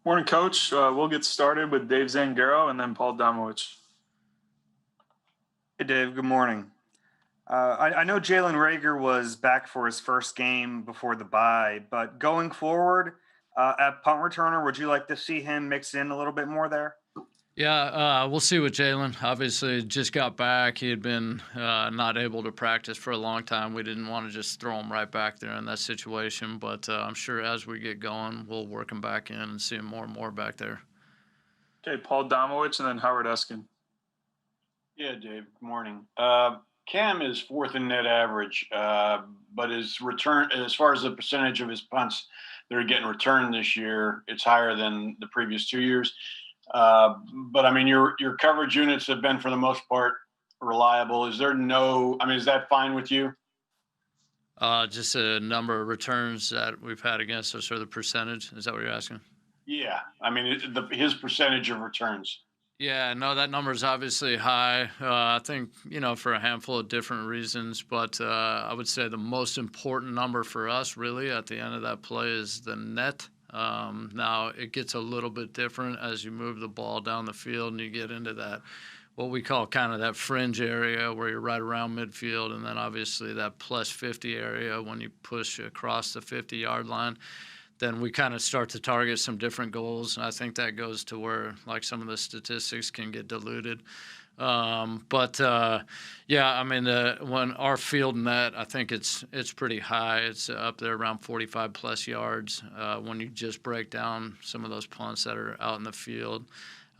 Morning, Coach. We'll get started with Dave Zangaro and then Paul Domowitch. Hey, Dave. Good morning. I know Jalen Reagor was back for his first game before the bye, but going forward at punt returner, would you like to see him mix in a little bit more there? Yeah, we'll see with Jalen. Obviously, just got back. He had been not able to practice for a long time. We didn't want to just throw him right back there in that situation, but I'm sure as we get going, we'll work him back in and see him more and more back there. Okay, Paul Domowitch and then Howard Eskin. Yeah, Dave. Good morning. Cam is fourth in net average, but his return, as far as the percentage of his punts that are getting returned this year, it's higher than the previous 2 years. But I mean, your coverage units have been, for the most part, reliable. Is that fine with you? Just a number of returns that we've had against us, or the percentage. Is that what you're asking? Yeah. I mean, his percentage of returns. Yeah, no, that number is obviously high. I think, for a handful of different reasons, but I would say the most important number for us really at the end of that play is the net. Now, it gets a little bit different as you move the ball down the field and you get into that, what we call kind of that fringe area where you're right around midfield, and then obviously that plus 50 area when you push across the 50-yard line. Then we kind of start to target some different goals. And I think that goes to where, like, some of the statistics can get diluted. Yeah, I mean, when our field net, I think it's pretty high. It's up there around 45-plus yards when you just break down some of those punts that are out in the field.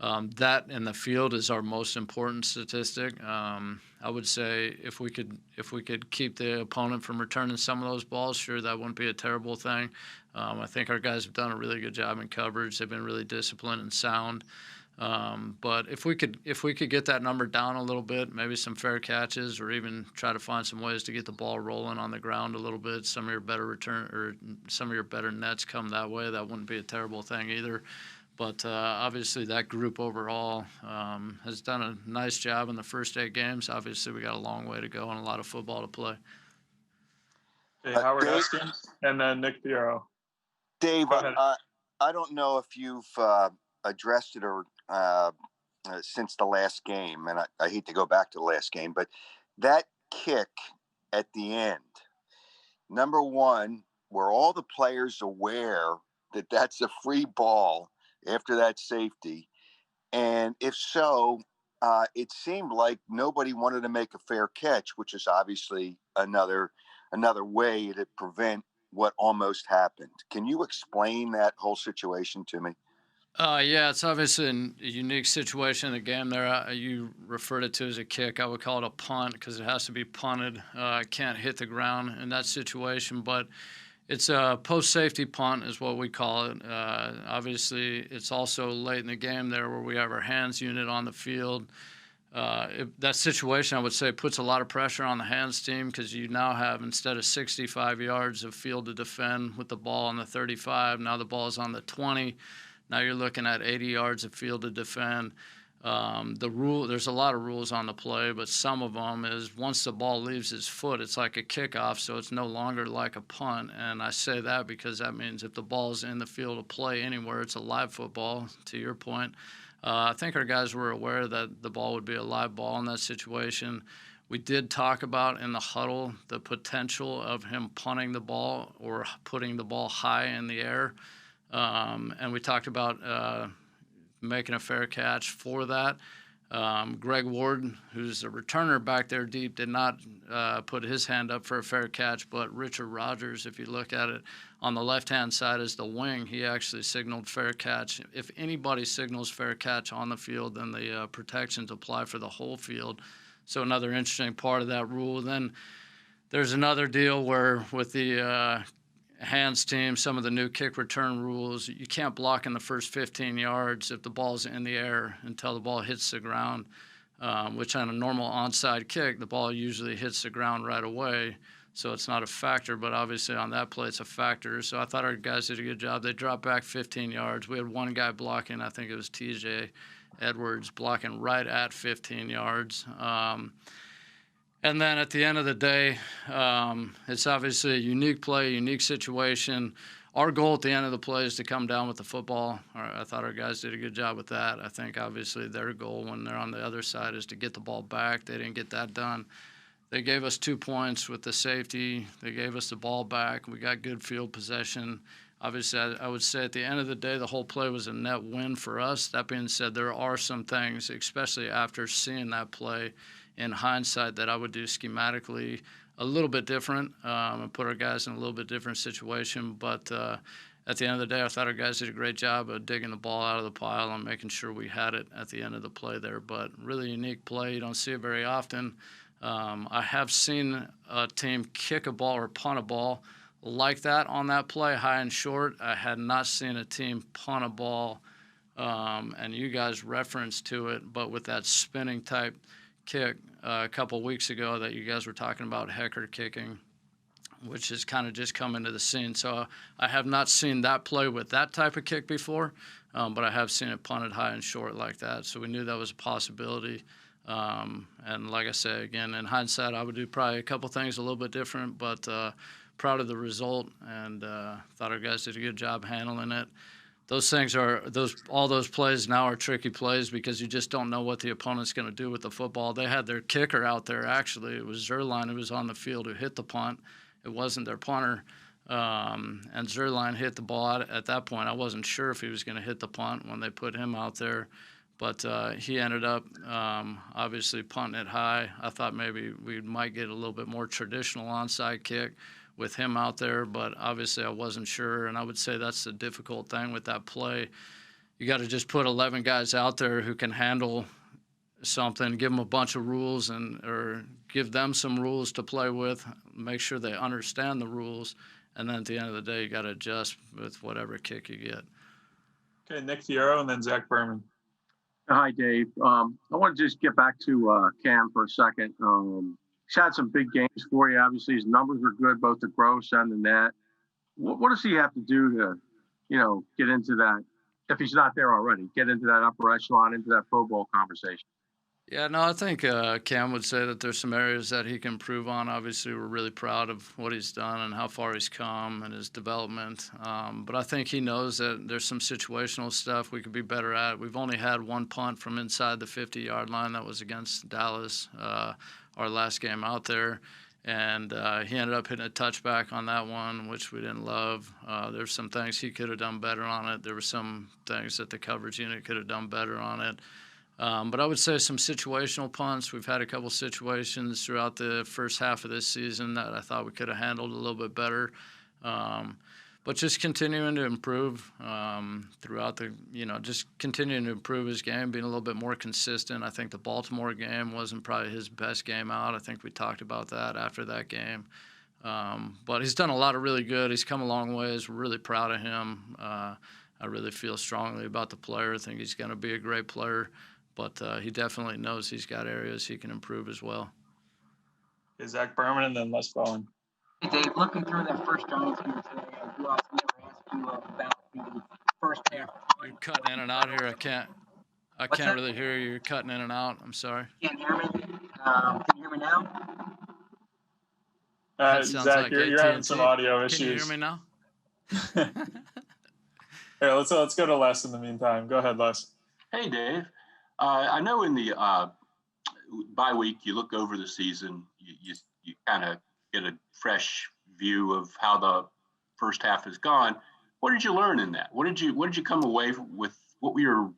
That in the field is our most important statistic. I would say if we could keep the opponent from returning some of those balls, sure, that wouldn't be a terrible thing. I think our guys have done a really good job in coverage. They've been really disciplined and sound. But if we could get that number down a little bit, maybe some fair catches, or even try to find some ways to get the ball rolling on the ground a little bit, some of your better nets come that way, that wouldn't be a terrible thing either. But obviously that group overall has done a nice job in the first 8 games. Obviously we got a long way to go and a lot of football to play. Okay, Howard Eskin and then Nick Piero. Dave, I don't know if you've addressed it or since the last game, and I hate to go back to the last game, but that kick at the end, number one, were all the players aware that that's a free ball after that safety? And if so, it seemed like nobody wanted to make a fair catch, which is obviously another way to prevent what almost happened. Can you explain that whole situation to me? Yeah, it's obviously a unique situation in the game there. You referred it to as a kick. I would call it a punt because it has to be punted. It can't hit the ground in that situation, but it's a post-safety punt is what we call it. Obviously, it's also late in the game there where we have our hands unit on the field. That situation, I would say, puts a lot of pressure on the hands team because you now have, instead of 65 yards of field to defend with the ball on the 35, now the ball is on the 20. Now you're looking at 80 yards of field to defend. There's a lot of rules on the play, but some of them is once the ball leaves his foot, it's like a kickoff, so it's no longer like a punt. And I say that because that means if the ball's in the field of play anywhere, it's a live football, to your point. I think our guys were aware that the ball would be a live ball in that situation. We did talk about in the huddle the potential of him punting the ball or putting the ball high in the air. And we talked about making a fair catch for that. Greg Ward, who's a returner back there deep, did not put his hand up for a fair catch, but Richard Rogers, if you look at it on the left-hand side as the wing, he actually signaled fair catch. If anybody signals fair catch on the field, then the protections apply for the whole field. So another interesting part of that rule. Then there's another deal where with the hands team, some of the new kick return rules, you can't block in the first 15 yards if the ball's in the air until the ball hits the ground, which on a normal onside kick, the ball usually hits the ground right away. So it's not a factor, but obviously on that play, it's a factor. So I thought our guys did a good job. They dropped back 15 yards. We had one guy blocking, I think it was TJ Edwards, blocking right at 15 yards. And then at the end of the day, it's obviously a unique play, unique situation. our goal at the end of the play is to come down with the football. I thought our guys did a good job with that. I think obviously their goal when they're on the other side is to get the ball back. They didn't get that done. They gave us 2 points with the safety. They gave us the ball back. We got good field possession. Obviously, I would say at the end of the day, the whole play was a net win for us. That being said, there are some things, especially after seeing that play in hindsight, that I would do schematically a little bit different and put our guys in a little bit different situation. But at the end of the day, I thought our guys did a great job of digging the ball out of the pile and making sure we had it at the end of the play there. But really unique play. You don't see it very often. I have seen a team kick a ball or punt a ball like that on that play, high and short. I had not seen a team punt a ball, and you guys referenced to it, but with that spinning type kick a couple weeks ago that you guys were talking about, Hecker kicking, which has kind of just come into the scene. So I have not seen that play with that type of kick before, but I have seen it punted high and short like that. So we knew that was a possibility. And like I said, again, in hindsight, I would do probably a couple things a little bit different, but proud of the result, and thought our guys did a good job handling it. Those things are all those plays now are tricky plays because you just don't know what the opponent's going to do with the football. They had their kicker out there. Actually, it was Zerline who was on the field who hit the punt. It wasn't their punter, and Zerline hit the ball at that point. I wasn't sure if he was going to hit the punt when they put him out there, but he ended up obviously punting it high. I thought maybe we might get a little bit more traditional onside kick with him out there, but obviously I wasn't sure, and I would say that's the difficult thing with that play. You got to just put 11 guys out there who can handle something, give them a bunch of rules or give them some rules to play with, make sure they understand the rules, and then at the end of the day, you got to adjust with whatever kick you get. Okay, Nick Fierro and then Zach Berman. Hi, Dave. I want to just get back to Cam for a second. He's had some big games for you. Obviously, his numbers are good, both the gross and the net. What does he have to do to, get into that, if he's not there already, get into that upper echelon, into that Pro Bowl conversation? Yeah, no, I think Cam would say that there's some areas that he can improve on. Obviously, we're really proud of what he's done and how far he's come and his development. But I think he knows that there's some situational stuff we could be better at. We've only had one punt from inside the 50-yard line. That was against Dallas, our last game out there. And he ended up hitting a touchback on that one, which we didn't love. There's some things he could have done better on it. There were some things that the coverage unit could have done better on it. But I would say some situational punts. We've had a couple situations throughout the first half of this season that I thought we could have handled a little bit better. But just continuing to improve throughout just continuing to improve his game, being a little bit more consistent. I think the Baltimore game wasn't probably his best game out. I think we talked about that after that game. But he's done a lot of really good. He's come a long ways. We're really proud of him. I really feel strongly about the player. I think he's going to be a great player. But he definitely knows he's got areas he can improve as well. Okay, Zach Berman and then Les Bowen. Hey, Dave, looking through that first Giants game today, I do also never ask you about the first half. You're cutting in and out here. I can't really hear you. You're cutting in and out. I'm sorry. Can't hear me? Can you hear me now? Zach, like you're having some audio issues. Can you hear me now? Here, let's go to Les in the meantime. Go ahead, Les. Hey, Dave. I know in the bye week you look over the season, you kind of get a fresh view of how the first half has gone. What did you learn in that? What did you come away with? What were your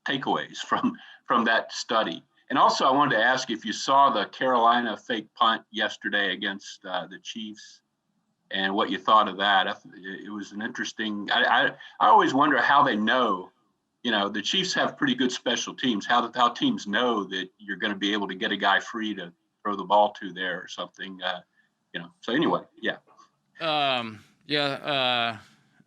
takeaways from that study? And also, I wanted to ask if you saw the Carolina fake punt yesterday against the Chiefs, and what you thought of that. It was an interesting. I always wonder how they know. The Chiefs have pretty good special teams. How teams know that you're going to be able to get a guy free to throw the ball to there or something. So anyway, yeah.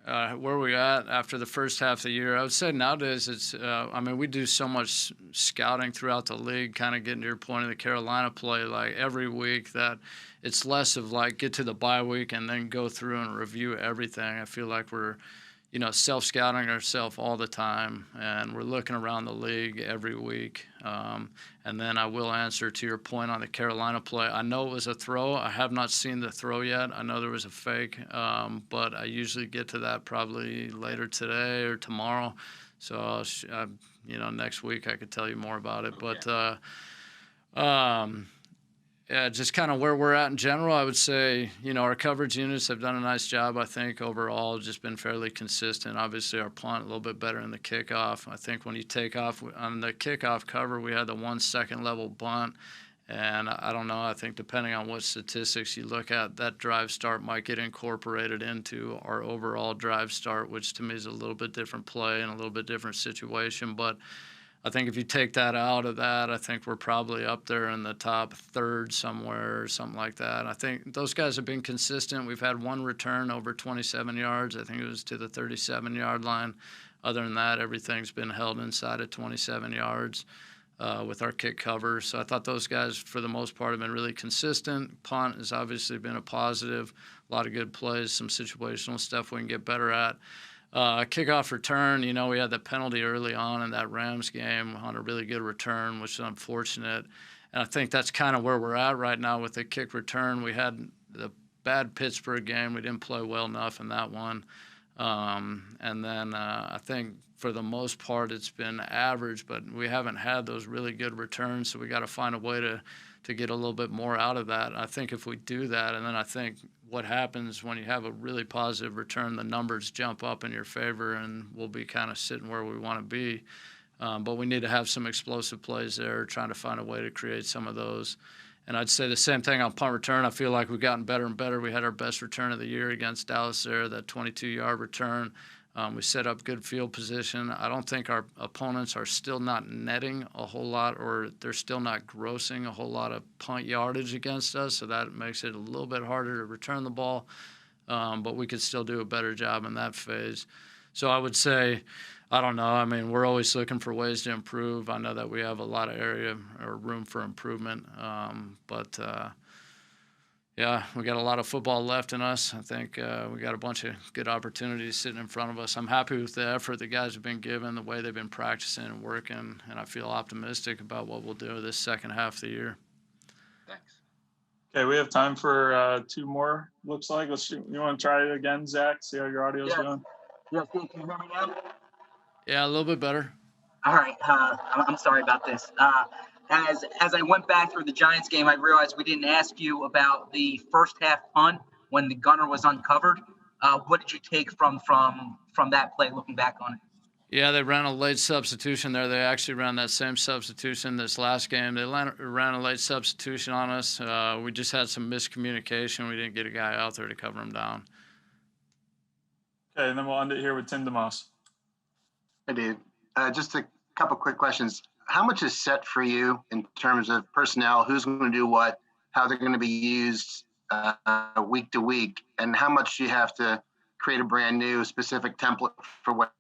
Where we at after the first half of the year? I would say nowadays it's. We do so much scouting throughout the league. Kind of getting to your point of the Carolina play, like every week, that it's less of like get to the bye week and then go through and review everything. I feel like we're self-scouting ourselves all the time, and we're looking around the league every week. And then I will answer to your point on the Carolina play. I know it was a throw. I have not seen the throw yet. I know there was a fake, but I usually get to that probably later today or tomorrow. So, next week I could tell you more about it. Okay. But yeah, just kind of where we're at in general, I would say, our coverage units have done a nice job, I think, overall, just been fairly consistent. Obviously, our punt a little bit better in the kickoff. I think when you take off on the kickoff cover, we had the 1 second level bunt. And I don't know, I think depending on what statistics you look at, that drive start might get incorporated into our overall drive start, which to me is a little bit different play and a little bit different situation. But I think if you take that out of that, I think we're probably up there in the top third somewhere or something like that. I think those guys have been consistent. We've had one return over 27 yards. I think it was to the 37-yard line. Other than that, everything's been held inside of 27 yards with our kick cover. So I thought those guys, for the most part, have been really consistent. Punt has obviously been a positive. A lot of good plays, some situational stuff we can get better at. Kickoff return, we had the penalty early on in that Rams game on a really good return, which is unfortunate. And I think that's kind of where we're at right now with the kick return. We had the bad Pittsburgh game. We didn't play well enough in that one. And then I think for the most part it's been average, but we haven't had those really good returns, so we got to find a way to get a little bit more out of that. I think if we do that, and then I think what happens when you have a really positive return, the numbers jump up in your favor, and we'll be kind of sitting where we want to be. But we need to have some explosive plays there, trying to find a way to create some of those. And I'd say the same thing on punt return. I feel like we've gotten better and better. We had our best return of the year against Dallas there, that 22-yard return. We set up good field position. I don't think our opponents are still not netting a whole lot, or they're still not grossing a whole lot of punt yardage against us, so that makes it a little bit harder to return the ball. But we could still do a better job in that phase. So I would say, I don't know. I mean, we're always looking for ways to improve. I know that we have a lot of area or room for improvement. Yeah, we got a lot of football left in us. I think we got a bunch of good opportunities sitting in front of us. I'm happy with the effort the guys have been given, the way they've been practicing and working, and I feel optimistic about what we'll do this second half of the year. Thanks. Okay, we have time for 2 more, looks like. You want to try it again, Zach? See how your audio's doing? Yeah, can you hear me now? Yeah, a little bit better. All right. I'm sorry about this. As I went back through the Giants game, I realized we didn't ask you about the first half punt when the gunner was uncovered. What did you take from that play, looking back on it? Yeah, they ran a late substitution there. They actually ran that same substitution this last game. They ran a late substitution on us. We just had some miscommunication. We didn't get a guy out there to cover him down. Okay, and then we'll end it here with Tim DeMoss. Hey, Dave. Just a couple quick questions. How much is set for you in terms of personnel, who's going to do what, how they're going to be used week to week, and how much do you have to create a brand new specific template for what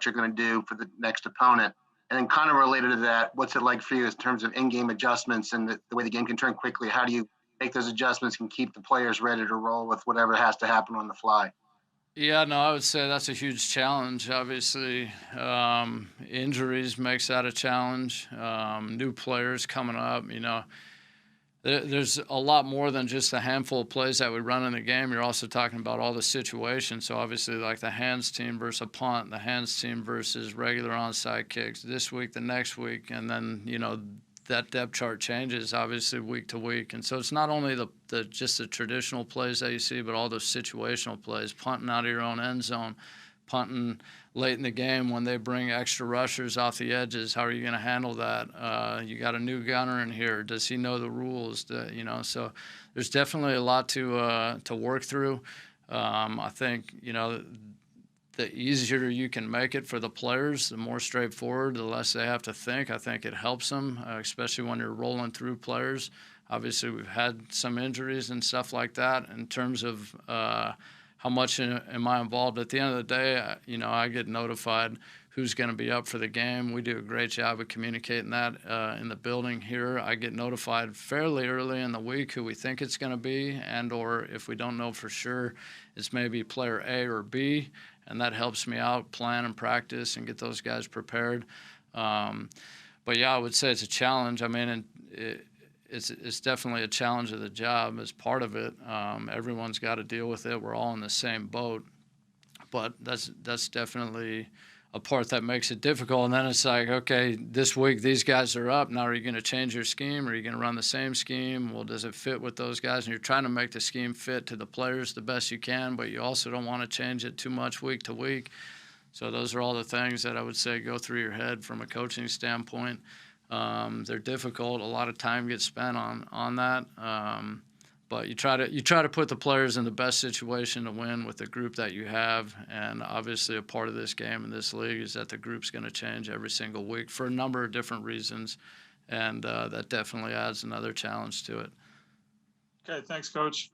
you're going to do for the next opponent? And then kind of related to that, what's it like for you in terms of in-game adjustments and the way the game can turn quickly? How do you make those adjustments and keep the players ready to roll with whatever has to happen on the fly? Yeah, no, I would say that's a huge challenge. Obviously, injuries makes that a challenge. New players coming up, there's a lot more than just a handful of plays that we run in the game. You're also talking about all the situations. So obviously, like the hands team versus a punt, the hands team versus regular onside kicks this week, the next week, and then that depth chart changes obviously week to week. And so it's not only just the traditional plays that you see, but all those situational plays, punting out of your own end zone, punting late in the game when they bring extra rushers off the edges. How are you going to handle that? You got a new gunner in here. Does he know the rules? So there's definitely a lot to work through. I think, the easier you can make it for the players, the more straightforward, the less they have to think. I think it helps them, especially when you're rolling through players. Obviously, we've had some injuries and stuff like that. In terms of how much am I involved, at the end of the day, I get notified who's going to be up for the game. We do a great job of communicating that in the building here. I get notified fairly early in the week who we think it's going to be, and or if we don't know for sure, it's maybe player A or B. and that helps me out plan and practice and get those guys prepared. But yeah, I would say it's a challenge. I mean, it's definitely a challenge of the job as part of it. Everyone's got to deal with it. We're all in the same boat, but that's definitely a part that makes it difficult. And then it's like, okay, this week these guys are up. Now are you going to change your scheme? Or are you going to run the same scheme? Well, does it fit with those guys? And you're trying to make the scheme fit to the players the best you can, but you also don't want to change it too much week to week. So those are all the things that I would say go through your head from a coaching standpoint. They're difficult. A lot of time gets spent on that. But you try to put the players in the best situation to win with the group that you have. And obviously a part of this game and this league is that the group's going to change every single week for a number of different reasons. And that definitely adds another challenge to it. Okay, thanks, Coach.